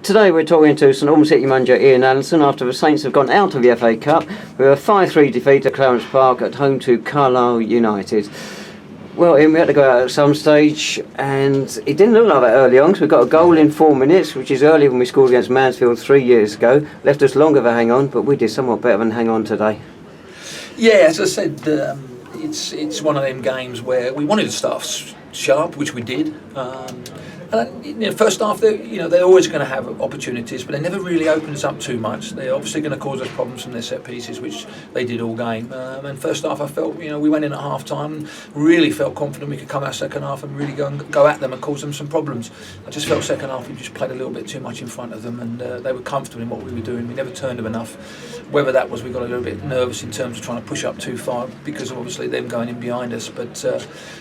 Today we're talking to St Albans City manager Ian Allinson after the Saints have gone out of the FA Cup with a 5-3 defeat at Clarence Park at home to Carlisle United. Well, Ian, we had to go out at some stage and it didn't look like that early on because we got a goal in 4 minutes, which is earlier when we scored against Mansfield 3 years ago. Left us longer to hang on, but we did somewhat better than hang on today. Yeah, as I said, it's one of them games where we wanted to start sharp, which we did. And first half, they're always going to have opportunities, but they never really open us up too much. They're obviously going to cause us problems from their set pieces, which they did all game. And first half, I felt, we went in at half time, really felt confident we could come out second half and really go at them and cause them some problems. I just felt second half we just played a little bit too much in front of them, and they were comfortable in what we were doing. We never turned them enough. Whether that was we got a little bit nervous in terms of trying to push up too far because of obviously them going in behind us. But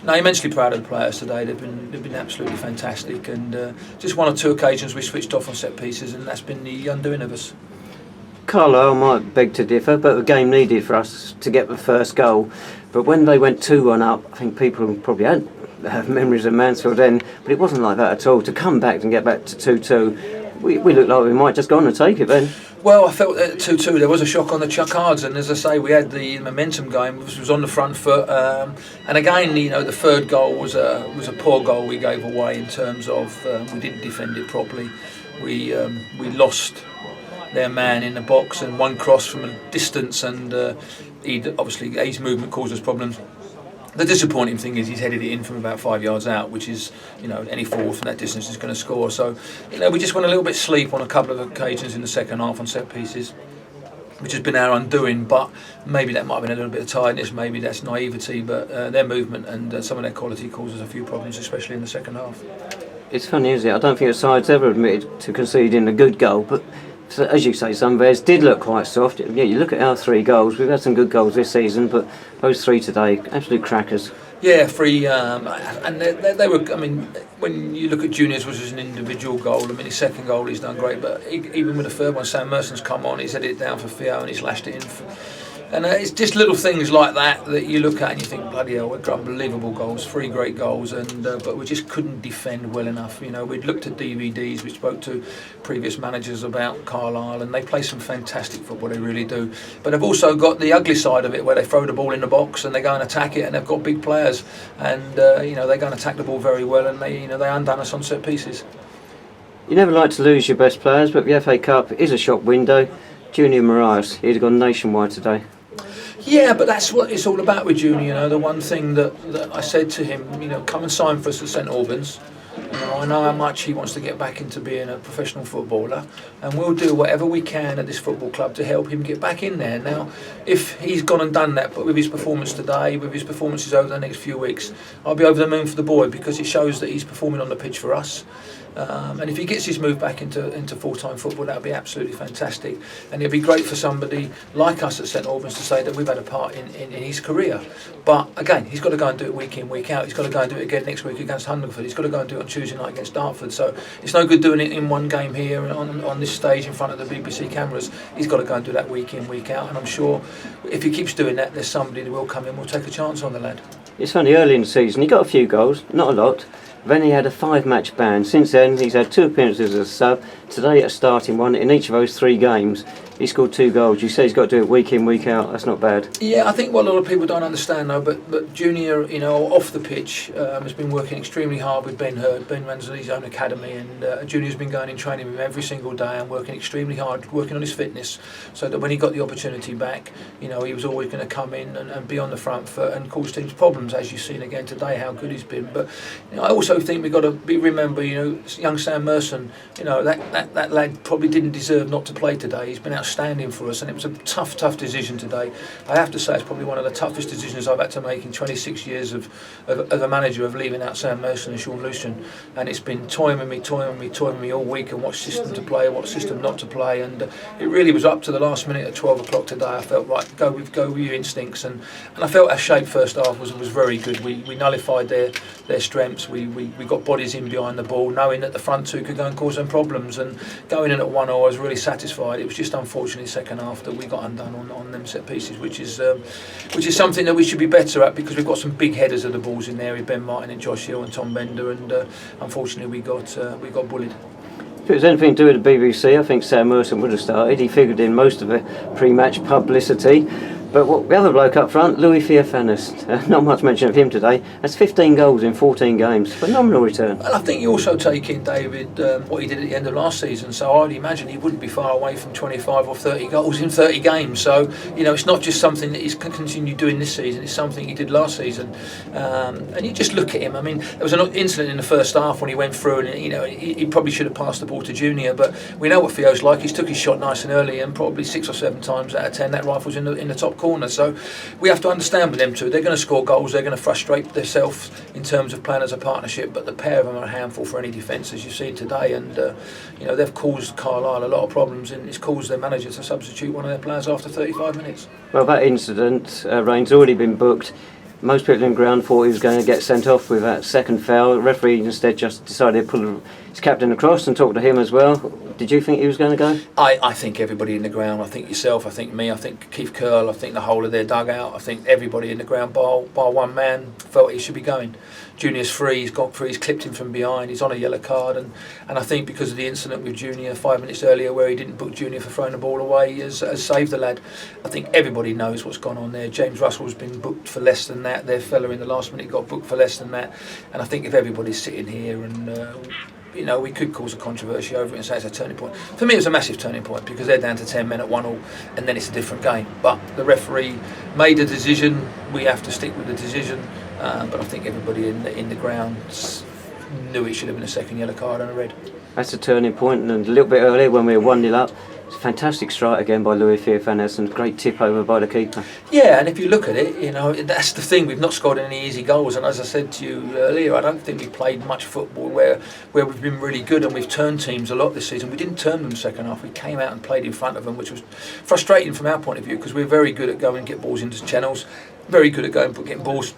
no, immensely proud of the players today. They've been absolutely fantastic. And just one or two occasions we switched off on set pieces, and that's been the undoing of us. Carlisle might beg to differ, but the game needed for us to get the first goal. But when they went 2-1 up, I think people probably have memories of Mansfield then, but it wasn't like that at all. To come back and get back to 2-2, we looked like we might just go on and take it then. Well, I felt at 2-2 there was a shock on the cards, and as I say, we had the momentum going, which was on the front foot. And again, the third goal was a poor goal we gave away in terms of we didn't defend it properly. We lost their man in the box and one cross from a distance, and obviously his movement caused us problems. The disappointing thing is he's headed it in from about 5 yards out, which is, any forward from that distance is going to score. So, we just went a little bit sleep on a couple of occasions in the second half on set pieces, which has been our undoing. But maybe that might have been a little bit of tiredness, maybe that's naivety, but their movement and some of their quality causes a few problems, especially in the second half. It's funny, isn't it? I don't think the side's ever admitted to conceding a good goal, but so, as you say, some theirs did look quite soft. Yeah, you look at our 3 goals. We've had some good goals this season, but those 3 today, absolute crackers. Yeah, 3, and they were. I mean, when you look at Junior's, which was an individual goal. I mean, his second goal he's done great, but even with the third one, Sam Merson's come on. He's headed it down for Theo and he's lashed it in. And it's just little things like that you look at and you think, bloody hell, we're unbelievable goals, 3 great goals, and but we just couldn't defend well enough. We'd looked at DVDs, we spoke to previous managers about Carlisle, and they play some fantastic football, they really do. But they've also got the ugly side of it, where they throw the ball in the box and they go and attack it, and they've got big players, and they go and attack the ball very well, and they undone us on set pieces. You never like to lose your best players, but the FA Cup is a shop window. Junior Marias, he'd have gone nationwide today. Yeah, but that's what it's all about with Junior. The one thing that I said to him, come and sign for us at St Albans. I know how much he wants to get back into being a professional footballer, and we'll do whatever we can at this football club to help him get back in there. Now, if he's gone and done that, but with his performance today, with his performances over the next few weeks, I'll be over the moon for the boy, because it shows that he's performing on the pitch for us. And if he gets his move back into full-time football, that would be absolutely fantastic. And it'd be great for somebody like us at St Albans to say that we've had a part in his career. But again, he's got to go and do it week in, week out. He's got to go and do it again next week against Hungerford. He's got to go and do it on Tuesday night against Dartford. So it's no good doing it in one game here on this stage in front of the BBC cameras. He's got to go and do that week in, week out. And I'm sure if he keeps doing that, there's somebody that will come in, will take a chance on the lad. It's funny, early in the season he got a few goals, not a lot. Then he had a 5-match ban. Since then, he's had 2 appearances as a sub. Today, a starting one in each of those 3 games. He scored 2 goals. You say he's got to do it week in, week out. That's not bad. Yeah, I think what a lot of people don't understand though, but Junior, off the pitch, has been working extremely hard with Ben Hurd. Ben runs his own academy, and Junior's been going in training with him every single day and working extremely hard, working on his fitness, so that when he got the opportunity back, he was always going to come in and be on the front foot and cause teams problems, as you've seen again today, how good he's been. But I also think we've got to remember, young Sam Merson, that lad probably didn't deserve not to play today. He's been outstanding for us, and it was a tough decision today. I have to say it's probably one of the toughest decisions I've had to make in 26 years of a manager, of leaving out Sam Merson and Sean Lucian, and it's been toying with me all week, and what system to play, what system not to play, and it really was up to the last minute at 12 o'clock today. I felt right, go with your instincts, and I felt our shape first half was very good. We nullified their strengths. We got bodies in behind the ball, knowing that the front 2 could go and cause them problems, and going in at 1-0 I was really satisfied. It was just unfortunately second half that we got undone on them set pieces, which is something that we should be better at, because we've got some big headers of the balls in there with Ben Martin and Josh Hill and Tom Bender, and unfortunately we got bullied. If it was anything to do with the BBC, I think Sam Merson would have started. He figured in most of the pre-match publicity. But the other bloke up front, Louis Theophanis, not much mention of him today. That's 15 goals in 14 games. Phenomenal return. And I think you also take in, David, what he did at the end of last season. So I'd imagine he wouldn't be far away from 25 or 30 goals in 30 games. So, it's not just something that he's continued doing this season. It's something he did last season. And you just look at him. I mean, there was an incident in the first half when he went through and, he probably should have passed the ball to Junior. But we know what Theo's like. He's took his shot nice and early, and probably 6 or 7 times out of 10 that rifle's in the top corner. So we have to understand with them two, they're going to score goals, they're going to frustrate themselves in terms of playing as a partnership, but the pair of them are a handful for any defence, as you see today. And they've caused Carlisle a lot of problems, and it's caused their manager to substitute one of their players after 35 minutes. Well, that incident, Rain's already been booked. Most people in the ground thought he was going to get sent off with that second foul. The referee instead just decided to pull his captain across and talk to him as well. Did you think he was going to go? I think everybody in the ground, I think yourself, I think me, I think Keith Curl, I think the whole of their dugout, I think everybody in the ground, bar one man, felt he should be going. Junior's free, he's got free, he's clipped him from behind, he's on a yellow card, and I think because of the incident with Junior 5 minutes earlier where he didn't book Junior for throwing the ball away, he has saved the lad. I think everybody knows what's gone on there. James Russell's been booked for less than that, their fella in the last minute got booked for less than that, and I think if everybody's sitting here and we could cause a controversy over it and say it's a turning point. For me, it was a massive turning point because they're down to 10 men at 1-1, and then it's a different game. But the referee made a decision. We have to stick with the decision. But I think everybody in the ground knew it should have been a second yellow card and a red. That's a turning point, and a little bit earlier when we were 1-0 up, it's a fantastic strike again by Louis Theophanis and great tip over by the keeper. Yeah, and if you look at it, that's the thing. We've not scored any easy goals, and as I said to you earlier, I don't think we've played much football where we've been really good, and we've turned teams a lot this season. We didn't turn them second half. We came out and played in front of them, which was frustrating from our point of view because we're very good at going and get balls into channels, very good at going and getting balls,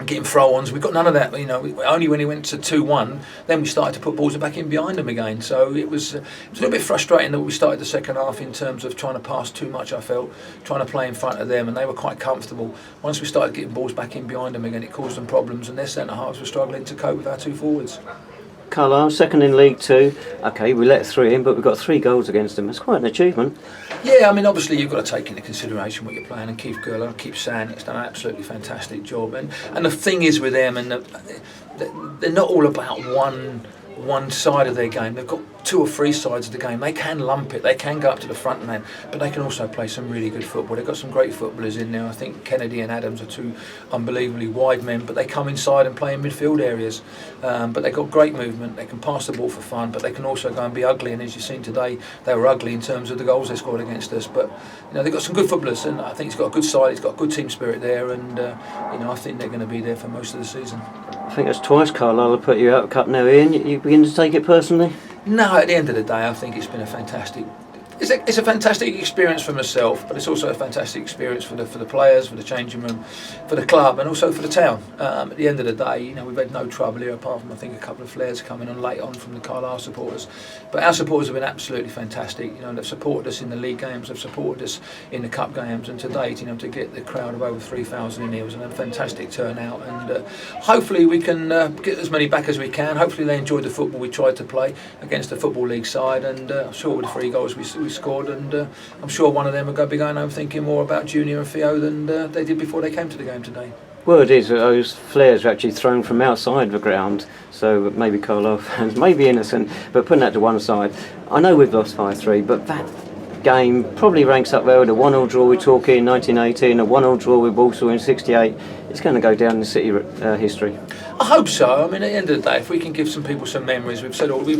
getting throw-ons. We've got none of that. Only when he went to 2-1, then we started to put balls back in behind him again. So it was a little bit frustrating that we started the second half in terms of trying to pass too much. I felt trying to play in front of them, and they were quite comfortable. Once we started getting balls back in behind them again, it caused them problems, and their centre halves were struggling to cope with our two forwards. Carlisle, second in League Two. Okay, we let 3 in, but we've got 3 goals against them. It's quite an achievement. Yeah, I mean, obviously you've got to take into consideration what you're playing, and Keith Curl, I keep saying, it's done an absolutely fantastic job. And the thing is with them, and they're not all about one side of their game. They've got 2 or 3 sides of the game. They can lump it, they can go up to the front man, but they can also play some really good football. They've got some great footballers in there. I think Kennedy and Adams are 2 unbelievably wide men, but they come inside and play in midfield areas. But they've got great movement. They can pass the ball for fun, but they can also go and be ugly. And as you've seen today, they were ugly in terms of the goals they scored against us. But they've got some good footballers, and I think he's got a good side. He's got a good team spirit there, and I think they're going to be there for most of the season. I think that's twice Carlisle have put you out of cup now, Ian. You begin to take it personally? No, at the end of the day, I think it's been a fantastic. It's a fantastic experience for myself, but it's also a fantastic experience for the players, for the changing room, for the club, and also for the town. At the end of the day, we've had no trouble here apart from I think a couple of flares coming on late on from the Carlisle supporters. But our supporters have been absolutely fantastic. They've supported us in the league games, they've supported us in the cup games, and to date, to get the crowd of over 3,000 in here was a fantastic turnout. And hopefully we can get as many back as we can. Hopefully they enjoyed the football we tried to play against the Football League side, and I'm sure with the 3 goals we scored, and I'm sure one of them will be going home thinking more about Junior and Theo than they did before they came to the game today. Word is that those flares are actually thrown from outside the ground, so maybe Carlisle fans may be innocent, but putting that to one side, I know we've lost 5-3, but that game probably ranks up there with a 1-1 draw we talk in 1980 and a 1-1 draw with Walsall in 68. It's going to go down in the City history. I hope so. I mean, at the end of the day, if we can give some people some memories, we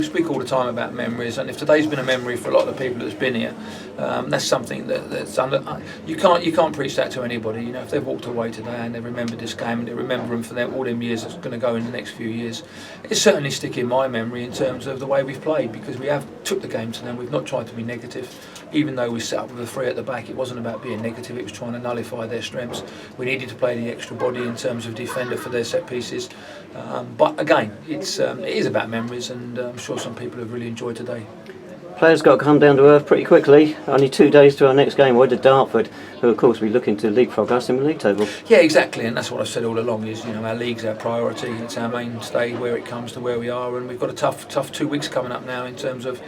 speak all the time about memories, and if today's been a memory for a lot of the people that's been here, that's something that's under. You can't preach that to anybody. If they've walked away today and they remember this game and they remember them for all them years that's going to go in the next few years, it's certainly stick in my memory in terms of the way we've played, because we have took the game to them. We've not tried to be negative. Even though we set up with a 3 at the back, it wasn't about being negative, it was trying to nullify their strengths. We needed to play the extra body in terms of defender for their set pieces. But again, it is about memories, and I'm sure some people have really enjoyed today. Players got to come down to earth pretty quickly. Only 2 days to our next game. We're to Dartford, who of course will be looking to leapfrog us in the league table. Yeah, exactly, and that's what I've said all along. Is our league's our priority. It's our mainstay where it comes to where we are, and we've got a tough 2 weeks coming up now in terms of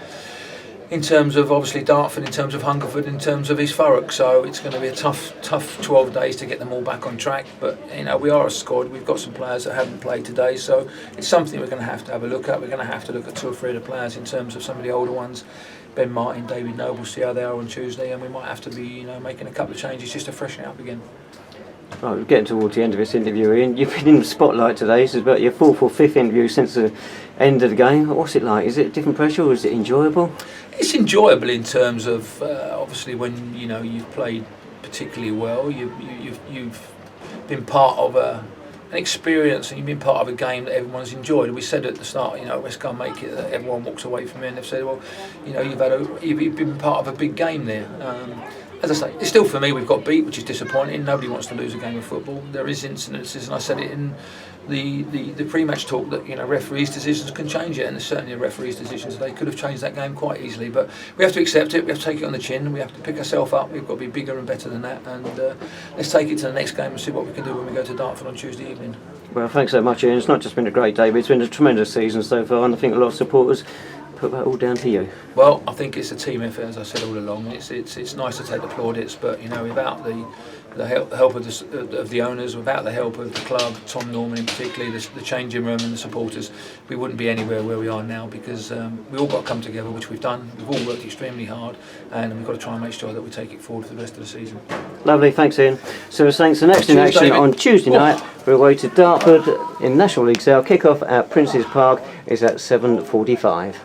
obviously Dartford, in terms of Hungerford, in terms of East Thurrock. So it's going to be a tough 12 days to get them all back on track. But we are a squad. We've got some players that haven't played today, so it's something we're going to have a look at. We're going to have to look at 2 or 3 of the players in terms of some of the older ones. Ben Martin, David Noble, see how they are on Tuesday, and we might have to be making a couple of changes just to freshen it up again. Right, we're getting towards the end of this interview, Ian. You've been in the spotlight today. This is about your 4th or 5th interview since the end of the game. What's it like? Is it different pressure, or is it enjoyable? It's enjoyable in terms of obviously when you've played particularly well. You've been part of an experience, and you've been part of a game that everyone's enjoyed. We said at the start, West Ham make it that everyone walks away from it, and they've said, well, you've been part of a big game there. As I say, it's still, for me, we've got beat, which is disappointing. Nobody wants to lose a game of football. There is incidences, and I said it in the pre-match talk, that referees' decisions can change it, and there's certainly a referee's decision today could have changed that game quite easily. But we have to accept it. We have to take it on the chin, and we have to pick ourselves up. We've got to be bigger and better than that, and let's take it to the next game and see what we can do when we go to Dartford on Tuesday evening. Well, thanks so much, Ian. It's not just been a great day, but it's been a tremendous season so far, and I think a lot of supporters put that all down to you. Well, I think it's a team effort, as I said all along. It's nice to take the plaudits, but without the help of the owners, without the help of the club, Tom Norman in particular, the changing room and the supporters, we wouldn't be anywhere where we are now, because we all got to come together, which we've done. We've all worked extremely hard, and we've got to try and make sure that we take it forward for the rest of the season. Lovely, thanks, Ian. So thanks. The next in action on Tuesday night, we're away to Dartford in National League South. Kick-off at Prince's Park is at 7:45.